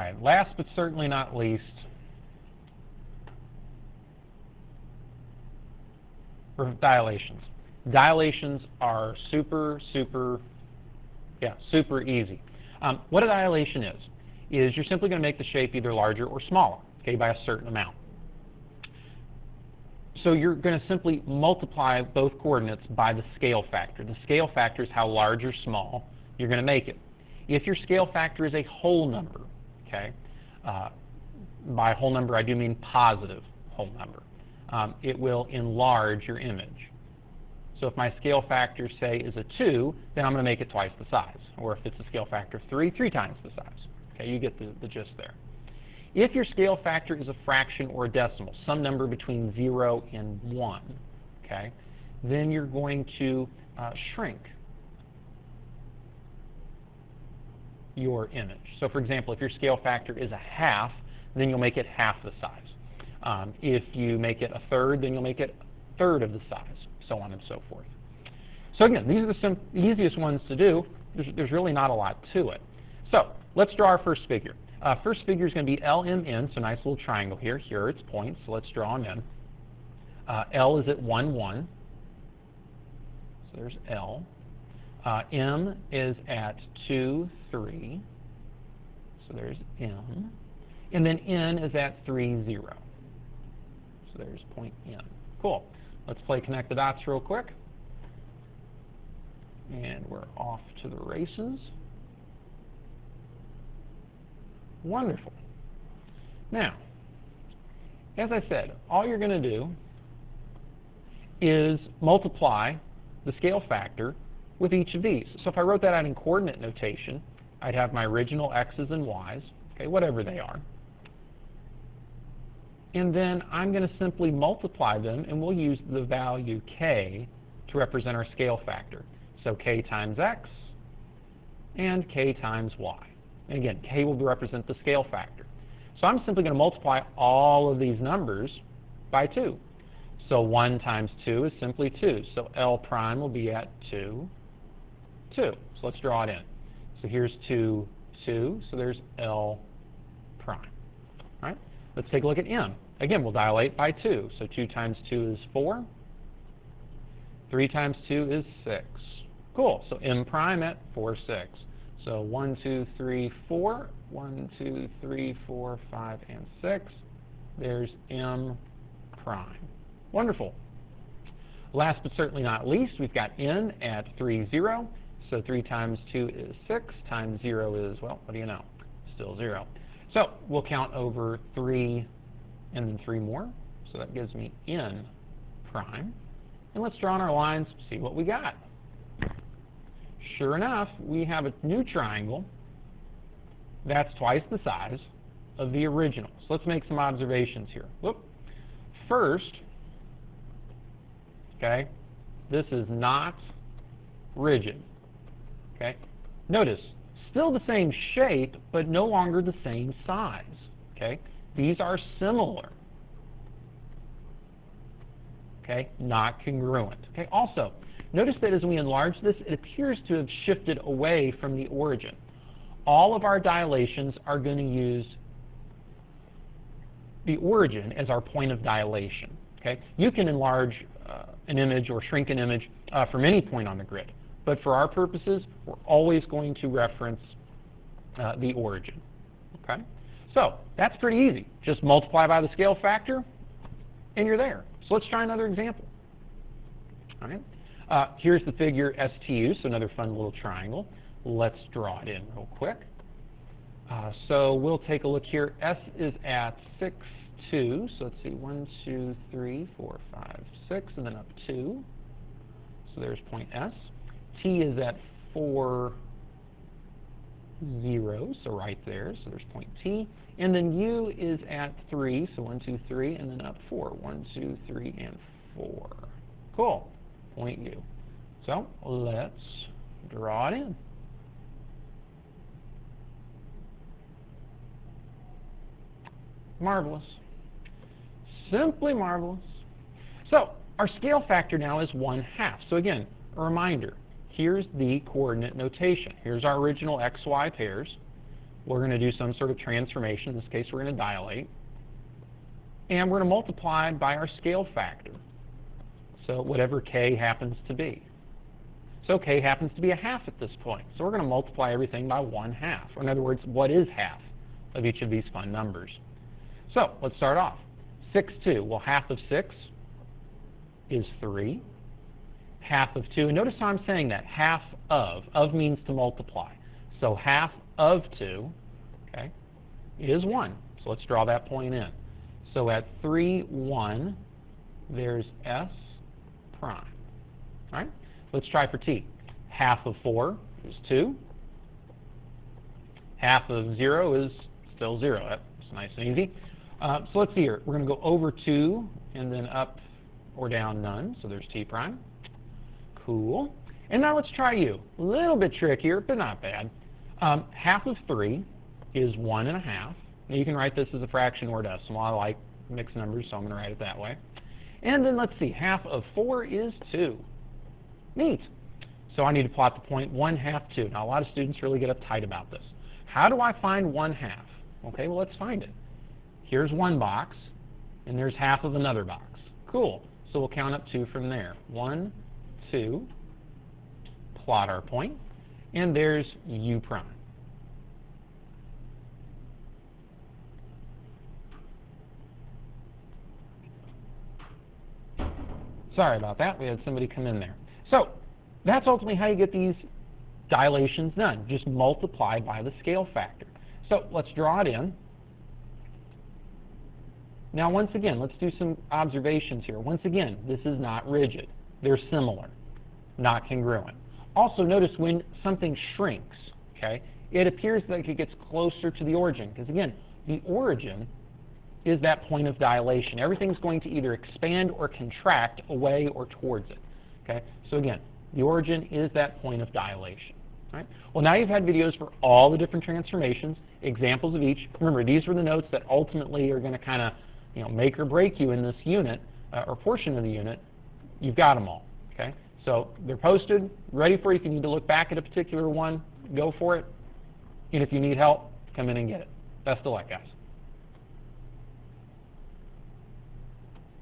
right, last but certainly not least, dilations. Dilations are super easy. What a dilation is you're simply going to make the shape either larger or smaller, okay, by a certain amount. So you're going to simply multiply both coordinates by the scale factor. The scale factor is how large or small you're going to make it. If your scale factor is a whole number, okay, by whole number I do mean positive whole number, it will enlarge your image. So if my scale factor, say, is a 2, then I'm going to make it twice the size. Or if it's a scale factor of 3, 3 times the size. Okay, you get the gist there. If your scale factor is a fraction or a decimal, some number between 0 and 1, okay, then you're going to shrink your image. So for example, if your scale factor is a half, then you'll make it half the size. If you make it a third, then you'll make it a third of the size, so on and so forth. So again, these are the easiest ones to do. There's really not a lot to it. So let's draw our first figure. First figure is going to be LMN, so nice little triangle here. Here are its points, so let's draw them in. L is at 1, 1. So there's L. M is at 2, 3. So there's M. And then N is at 3, 0. So there's point N. Cool. Let's play connect the dots real quick. And we're off to the races. Wonderful. Now, as I said, all you're going to do is multiply the scale factor with each of these. So if I wrote that out in coordinate notation, I'd have my original x's and y's, okay, whatever they are. And then I'm going to simply multiply them, and we'll use the value k to represent our scale factor. So k times x and k times y. And again, k will represent the scale factor. So I'm simply going to multiply all of these numbers by 2. So 1 times 2 is simply 2. So L prime will be at 2, 2. So let's draw it in. So here's 2, 2. So there's L prime. All right? Let's take a look at M. Again, we'll dilate by 2. So 2 times 2 is 4. 3 times 2 is 6. Cool. So M prime at 4, 6. So 1, 2, 3, 4. 1, 2, 3, 4, 5, and 6. There's M prime. Wonderful. Last but certainly not least, we've got N at 3, 0. So 3 times 2 is 6. Times 0 is, well, what do you know? Still 0. So we'll count over 3 and then 3 more. So that gives me N prime. And let's draw on our lines, see what we got. Sure enough, we have a new triangle that's twice the size of the original. So let's make some observations here. Whoop. First, okay, this is not rigid. Okay, notice, still the same shape, but no longer the same size. Okay, these are similar. Okay, not congruent. Okay, also, notice that as we enlarge this, it appears to have shifted away from the origin. All of our dilations are going to use the origin as our point of dilation. Okay, you can enlarge an image or shrink an image from any point on the grid, but for our purposes, we're always going to reference the origin. Okay, so that's pretty easy. Just multiply by the scale factor, and you're there. So let's try another example. All right. Here's the figure STU, so another fun little triangle. Let's draw it in real quick. So we'll take a look here. S is at 6, 2. So let's see, 1, 2, 3, 4, 5, 6, and then up 2. So there's point S. T is at 4, 0, so right there. So there's point T. And then U is at 3, so 1, 2, 3, and then up 4. 1, 2, 3, and 4. Cool. Point U. So let's draw it in. Marvelous. Simply marvelous. So our scale factor now is 1/2. So again, a reminder, here's the coordinate notation. Here's our original XY pairs. We're going to do some sort of transformation. In this case, we're going to dilate. And we're going to multiply by our scale factor. So whatever k happens to be. So k happens to be a half at this point. So we're going to multiply everything by 1/2. Or in other words, what is half of each of these fun numbers? So let's start off. 6, 2. Well, half of 6 is 3. Half of 2. And notice how I'm saying that. Half of. Of means to multiply. So half of 2, okay, is 1. So let's draw that point in. So at 3, 1, there's S prime. All right? Let's try for t. Half of 4 is 2. Half of 0 is still 0. That's nice and easy. So let's see here. We're going to go over 2 and then up or down none. So there's t prime. Cool. And now let's try u. A little bit trickier, but not bad. Half of 3 is 1.5. Now you can write this as a fraction or decimal. I like mixed numbers, so I'm going to write it that way. And then let's see. Half of 4 is 2. Neat. So I need to plot the point 1/2, 2. Now a lot of students really get uptight about this. How do I find 1/2? Okay, well let's find it. Here's one box, and there's half of another box. Cool. So we'll count up 2 from there. 1, 2. Plot our point, and there's u prime. Sorry about that. We had somebody come in there. So that's ultimately how you get these dilations done. Just multiply by the scale factor. So let's draw it in. Now once again, let's do some observations here. Once again, this is not rigid. They're similar, not congruent. Also notice when something shrinks, okay, it appears like it gets closer to the origin. Because again, the origin is that point of dilation. Everything's going to either expand or contract away or towards it. Okay? So again, the origin is that point of dilation. Right? Well, now you've had videos for all the different transformations, examples of each. Remember, these were the notes that ultimately are going to kind of, make or break you in this unit or portion of the unit. You've got them all. Okay? So they're posted, ready for you. If you need to look back at a particular one, go for it. And if you need help, come in and get it. Best of luck, guys.